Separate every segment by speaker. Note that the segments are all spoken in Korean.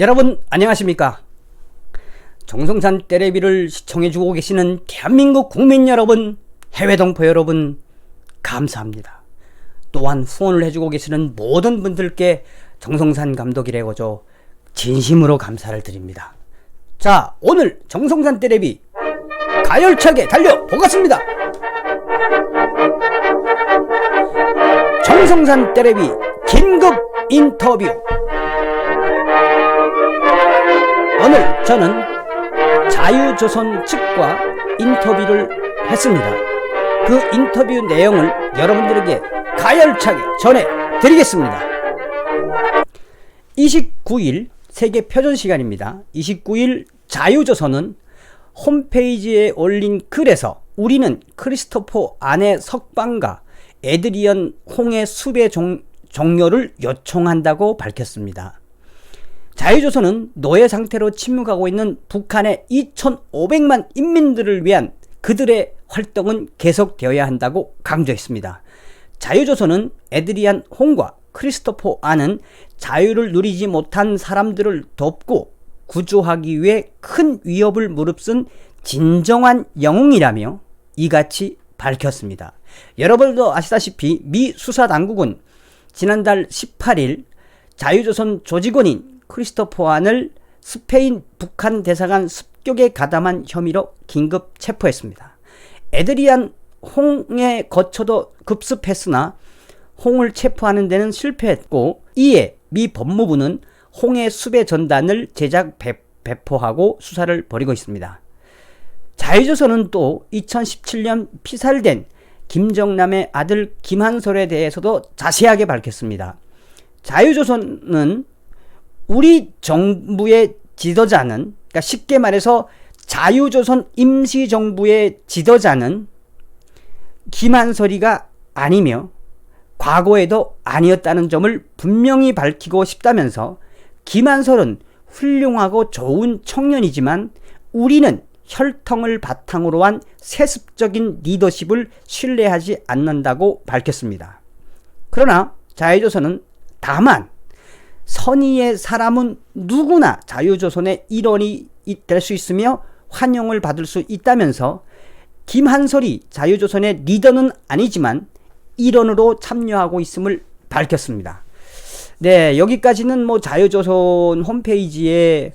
Speaker 1: 여러분 안녕하십니까? 정성산 떼레비를 시청해주고 계시는 대한민국 국민 여러분, 해외 동포 여러분 감사합니다. 또한 후원을 해주고 계시는 모든 분들께 정성산 감독이래고죠 진심으로 감사를 드립니다. 자, 오늘 정성산 떼레비 가열차게 달려보겠습니다. 정성산 떼레비 긴급 인터뷰. 오늘 저는 자유조선 측과 인터뷰를 했습니다. 그 인터뷰 내용을 여러분들에게 가열차게 전해드리겠습니다. 29일 세계 표준 시간입니다. 29일 자유조선은 홈페이지에 올린 글에서 우리는 크리스토퍼 안의 석방과 에드리언 홍의 수배 종료를 요청한다고 밝혔습니다. 자유조선은 노예 상태로 침묵하고 있는 북한의 2,500만 인민들을 위한 그들의 활동은 계속되어야 한다고 강조했습니다. 자유조선은 에드리안 홍과 크리스토퍼 안은 자유를 누리지 못한 사람들을 돕고 구조하기 위해 큰 위협을 무릅쓴 진정한 영웅이라며 이같이 밝혔습니다. 여러분도 아시다시피 미 수사당국은 지난달 18일 자유조선 조직원인 크리스토퍼 안을 스페인 북한 대사관 습격에 가담한 혐의로 긴급 체포했습니다. 에드리안 홍에 거쳐도 급습했으나 홍을 체포하는 데는 실패했고, 이에 미 법무부는 홍의 수배 전단을 제작 배포하고 수사를 벌이고 있습니다. 자유조선은 또 2017년 피살된 김정남의 아들 김한솔에 대해서도 자세하게 밝혔습니다. 자유조선은 우리 정부의 지도자는, 그러니까 쉽게 말해서 자유조선 임시정부의 지도자는 김한솔이가 아니며 과거에도 아니었다는 점을 분명히 밝히고 싶다면서, 김한솔은 훌륭하고 좋은 청년이지만 우리는 혈통을 바탕으로 한 세습적인 리더십을 신뢰하지 않는다고 밝혔습니다. 그러나 자유조선은 다만 선의의 사람은 누구나 자유조선의 일원이 될 수 있으며 환영을 받을 수 있다면서, 김한솔이 자유조선의 리더는 아니지만 일원으로 참여하고 있음을 밝혔습니다. 네, 여기까지는 뭐 자유조선 홈페이지에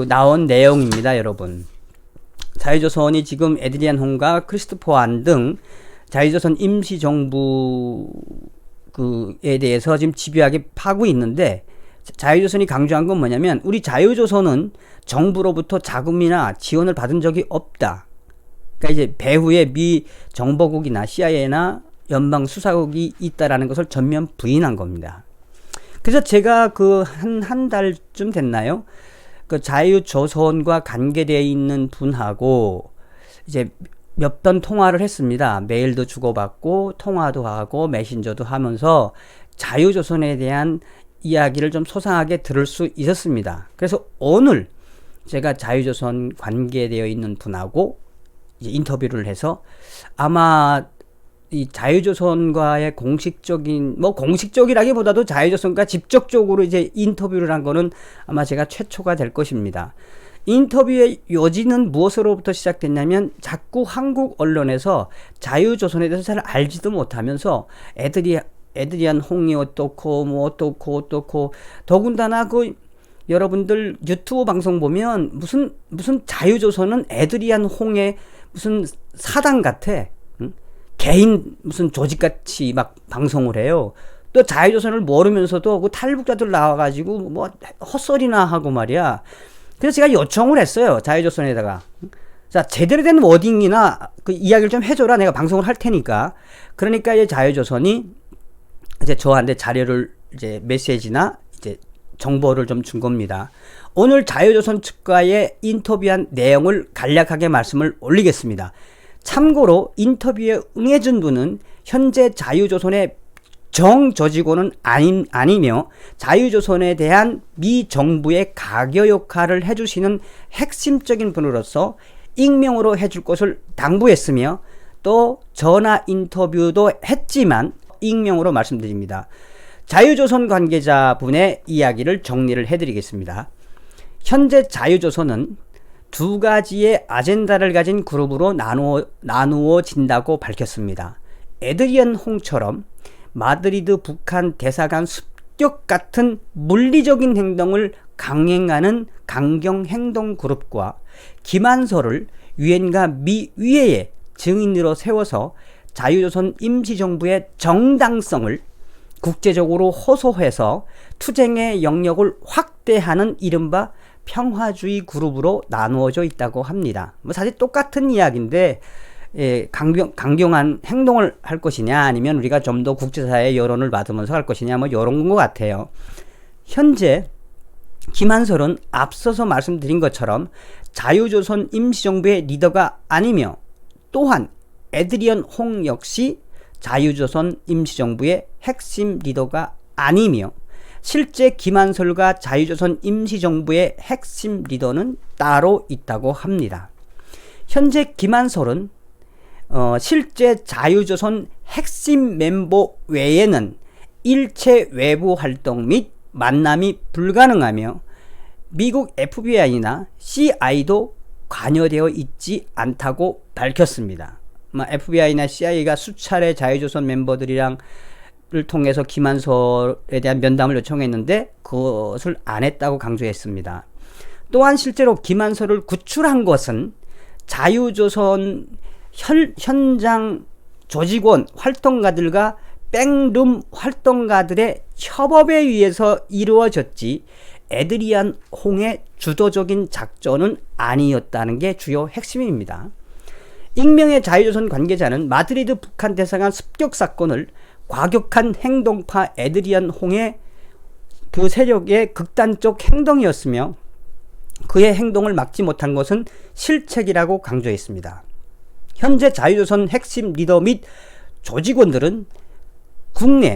Speaker 1: 나온 내용입니다, 여러분. 자유조선이 지금 에드리안 홍과 크리스토퍼 안 등 자유조선 임시정부에 대해서 지금 집요하게 파고 있는데, 자유조선이 강조한 건 뭐냐면, 우리 자유조선은 정부로부터 자금이나 지원을 받은 적이 없다. 그러니까 이제 배후에 미 정보국이나 CIA나 연방수사국이 있다라는 것을 전면 부인한 겁니다. 그래서 제가 한 달쯤 됐나요? 자유조선과 관계되어 있는 분하고 이제 몇 번 통화를 했습니다. 메일도 주고받고 통화도 하고 메신저도 하면서 자유조선에 대한 이야기를 좀 소상하게 들을 수 있었습니다. 그래서 오늘 제가 자유조선 관계되어 있는 분하고 이제 인터뷰를 해서, 아마 이 자유조선과의 공식적이라기보다도 자유조선과 직접적으로 이제 인터뷰를 한 거는 아마 제가 최초가 될 것입니다. 인터뷰의 요지는 무엇으로부터 시작됐냐면, 자꾸 한국 언론에서 자유조선에 대해서 잘 알지도 못하면서 에드리안 홍이 어떻고 더군다나 여러분들 유튜브 방송 보면 무슨 자유조선은 에드리안 홍의 무슨 사당 같아. 개인 무슨 조직같이 막 방송을 해요. 또 자유조선을 모르면서도 탈북자들 나와가지고 뭐 헛소리나 하고 말이야. 그래서 제가 요청을 했어요, 자유조선에다가. 자, 제대로 된 워딩이나 이야기를 좀 해줘라. 내가 방송을 할 테니까. 그러니까 이제 자유조선이 이제 저한테 자료를 이제 메시지나 이제 정보를 좀 준 겁니다. 오늘 자유조선 측과의 인터뷰한 내용을 간략하게 말씀을 올리겠습니다. 참고로 인터뷰에 응해준 분은 현재 자유조선의 정조직원은 아니며 자유조선에 대한 미 정부의 가교 역할을 해주시는 핵심적인 분으로서 익명으로 해줄 것을 당부했으며, 또 전화 인터뷰도 했지만 익명으로 말씀드립니다. 자유조선 관계자분의 이야기를 정리를 해드리겠습니다. 현재 자유조선은 두 가지의 아젠다를 가진 그룹으로 나누어진다고 밝혔습니다. 에드리안 홍처럼 마드리드 북한 대사관 습격 같은 물리적인 행동을 강행하는 강경 행동 그룹과 김한솔을 유엔과 미 의회의 증인으로 세워서 자유조선 임시정부의 정당성을 국제적으로 호소해서 투쟁의 영역을 확대하는 이른바 평화주의 그룹으로 나누어져 있다고 합니다. 사실 똑같은 이야기인데 강경한 행동을 할 것이냐 아니면 우리가 좀 더 국제사회의 여론을 받으면서 할 것이냐 이런 것 같아요. 현재 김한솔은 앞서서 말씀드린 것처럼 자유조선 임시정부의 리더가 아니며 또한 에드리안 홍 역시 자유조선 임시정부의 핵심 리더가 아니며 실제 김한솔과 자유조선 임시정부의 핵심 리더는 따로 있다고 합니다. 현재 김한솔은 실제 자유조선 핵심 멤버 외에는 일체 외부 활동 및 만남이 불가능하며 미국 FBI나 CIA도 관여되어 있지 않다고 밝혔습니다. FBI나 CIA가 수차례 자유조선 멤버들이랑 를 통해서 김한솔에 대한 면담을 요청했는데 그것을 안 했다고 강조했습니다. 또한 실제로 김한솔을 구출한 것은 자유조선 현장 조직원 활동가들과 백룸 활동가들의 협업에 의해서 이루어졌지 에드리안 홍의 주도적인 작전은 아니었다는 게 주요 핵심입니다. 익명의 자유조선 관계자는 마드리드 북한 대사관 습격 사건을 과격한 행동파 에드리안 홍의 그 세력의 극단적 행동이었으며 그의 행동을 막지 못한 것은 실책이라고 강조했습니다. 현재 자유조선 핵심 리더 및 조직원들은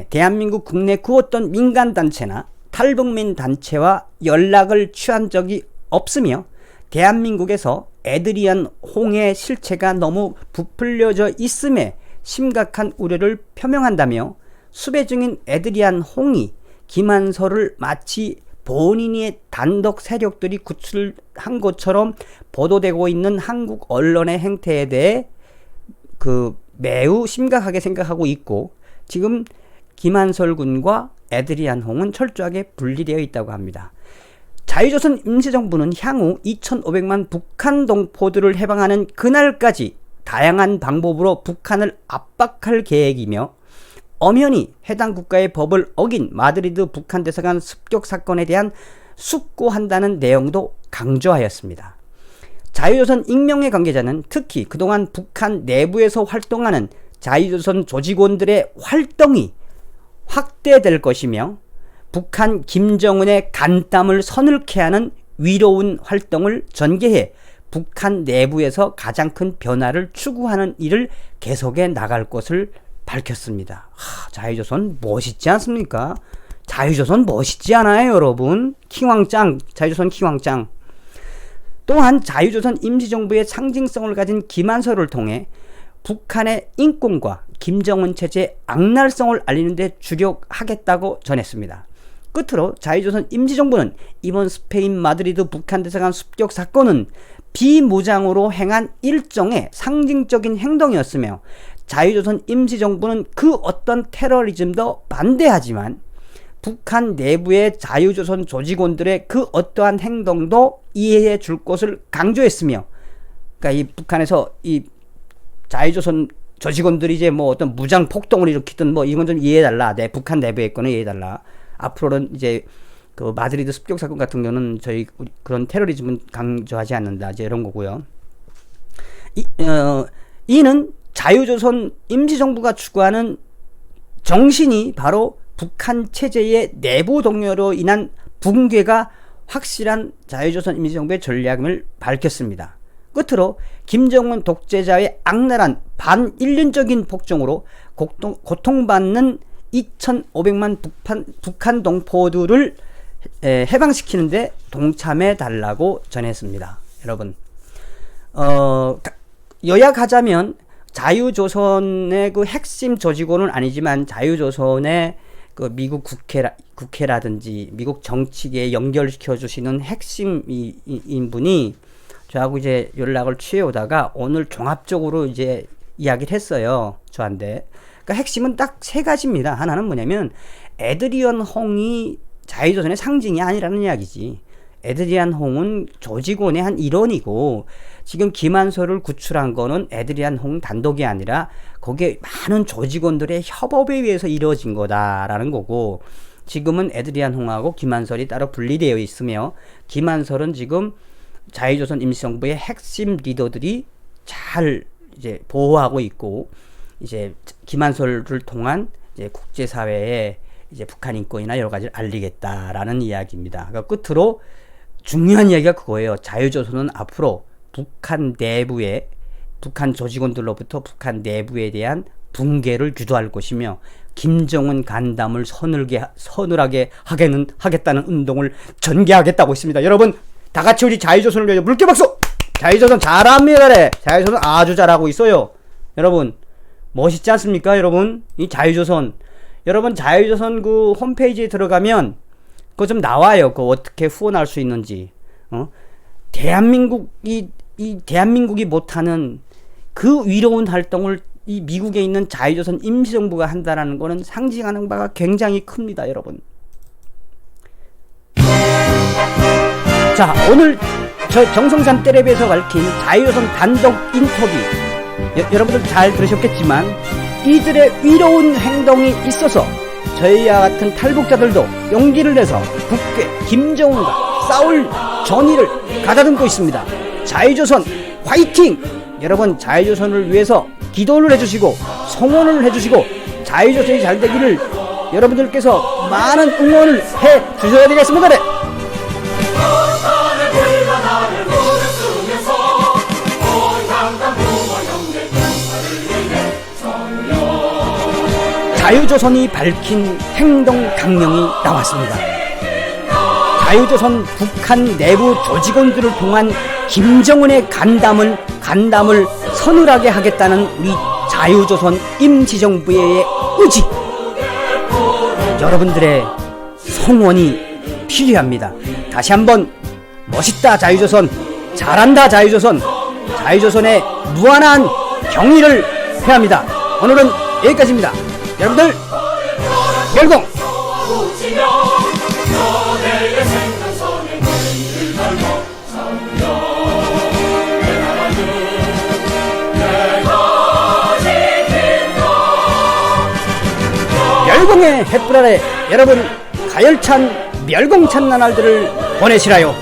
Speaker 1: 대한민국 국내 그 어떤 민간단체나 탈북민 단체와 연락을 취한 적이 없으며 대한민국에서 에드리안 홍의 실체가 너무 부풀려져 있음에 심각한 우려를 표명한다며 수배 중인 에드리안 홍이 김한솔을 마치 본인의 단독 세력들이 구출한 것처럼 보도되고 있는 한국 언론의 행태에 대해 매우 심각하게 생각하고 있고 지금 김한솔 군과 에드리안 홍은 철저하게 분리되어 있다고 합니다. 자유조선 임시정부는 향후 2,500만 북한 동포들을 해방하는 그날까지 다양한 방법으로 북한을 압박할 계획이며 엄연히 해당 국가의 법을 어긴 마드리드 북한 대사관 습격 사건에 대한 숙고한다는 내용도 강조하였습니다. 자유조선 익명의 관계자는 특히 그동안 북한 내부에서 활동하는 자유조선 조직원들의 활동이 확대될 것이며 북한 김정은의 간담을 서늘케 하는 위로운 활동을 전개해 북한 내부에서 가장 큰 변화를 추구하는 일을 계속해 나갈 것을 밝혔습니다. 자유조선 멋있지 않습니까? 자유조선 멋있지 않아요, 여러분? 킹왕짱, 자유조선 킹왕짱. 또한 자유조선 임시정부의 상징성을 가진 김한솔을 통해 북한의 인권과 김정은 체제의 악랄성을 알리는 데 주력하겠다고 전했습니다. 끝으로 자유조선 임시정부는 이번 스페인 마드리드 북한 대사관 습격 사건은 비무장으로 행한 일종의 상징적인 행동이었으며 자유조선 임시정부는 그 어떤 테러리즘도 반대하지만 북한 내부의 자유조선 조직원들의 그 어떠한 행동도 이해해 줄 것을 강조했으며 그러니까 이 북한에서 이 자유조선 조직원들이 이제 어떤 무장 폭동을 일으키든 이건 좀 이해해달라. 북한 내부의 거는 이해해달라. 앞으로는 이제 그 마드리드 습격 사건 같은 경우는 저희 그런 테러리즘은 강조하지 않는다. 이제 이런 거고요. 이는 자유조선 임시정부가 추구하는 정신이 바로 북한 체제의 내부 동요로 인한 붕괴가 확실한 자유조선 임시정부의 전략임을 밝혔습니다. 끝으로 김정은 독재자의 악랄한 반인륜적인 폭정으로 고통받는 2,500만 북한 동포들을 해방시키는데 동참해 달라고 전했습니다. 여러분, 요약하자면 자유조선의 그 핵심 조직원은 아니지만 자유조선의 그 미국 국회라든지 미국 정치계에 연결시켜 주시는 핵심 인분이 저하고 이제 연락을 취해 오다가 오늘 종합적으로 이제 이야기를 했어요. 저한테. 그러니까 핵심은 딱 세 가지입니다. 하나는 뭐냐면 에드리언 홍이 자유조선의 상징이 아니라는 이야기지. 에드리안 홍은 조직원의 한 일원이고 지금 김한솔을 구출한 거는 에드리안 홍 단독이 아니라 거기에 많은 조직원들의 협업에 의해서 이루어진 거다라는 거고, 지금은 에드리안 홍하고 김한솔이 따로 분리되어 있으며 김한솔은 지금 자유조선 임시정부의 핵심 리더들이 잘 이제 보호하고 있고, 이제 김한솔을 통한 이제 국제사회에 이제 북한 인권이나 여러 가지를 알리겠다라는 이야기입니다. 그러니까 끝으로 중요한 이야기가 그거예요. 자유조선은 앞으로 북한 내부에, 북한 조직원들로부터 북한 내부에 대한 붕괴를 유도할 것이며 김정은 간담을 서늘하게 하겠다는 운동을 전개하겠다고 했습니다. 여러분 다 같이 우리 자유조선을 위해 물개박수! 자유조선 잘합니다. 자유조선 아주 잘하고 있어요. 여러분 멋있지 않습니까? 여러분 이 자유조선, 여러분 자유조선 그 홈페이지에 들어가면 그거 좀 나와요. 그거 어떻게 후원할 수 있는지. 대한민국이 못하는 그 위로운 활동을 이 미국에 있는 자유조선 임시정부가 한다라는 거는 상징하는 바가 굉장히 큽니다, 여러분. 자, 오늘 저 정성산 텔레비에서 밝힌 자유조선 단독 인터뷰, 여러분들 잘 들으셨겠지만 이들의 위로운 행동이 있어서 저희와 같은 탈북자들도 용기를 내서 북괴 김정은과 싸울 전의를 가다듬고 있습니다. 자유조선 화이팅! 여러분 자유조선을 위해서 기도를 해주시고 성원을 해주시고 자유조선이 잘 되기를 여러분들께서 많은 응원을 해 주셔야 되겠습니다. 네. 자유조선이 밝힌 행동 강령이 나왔습니다. 자유조선 북한 내부 조직원들을 통한 김정은의 간담을 서늘하게 하겠다는 우리 자유조선 임시정부의 의지, 여러분들의 성원이 필요합니다. 다시 한번 멋있다 자유조선, 잘한다 자유조선, 자유조선의 무한한 경의를 표합니다. 오늘은 여기까지입니다. 여러분들 멸공! 멸공의 햇불 아래 여러분 가열찬 멸공찬 나날들을 보내시라요.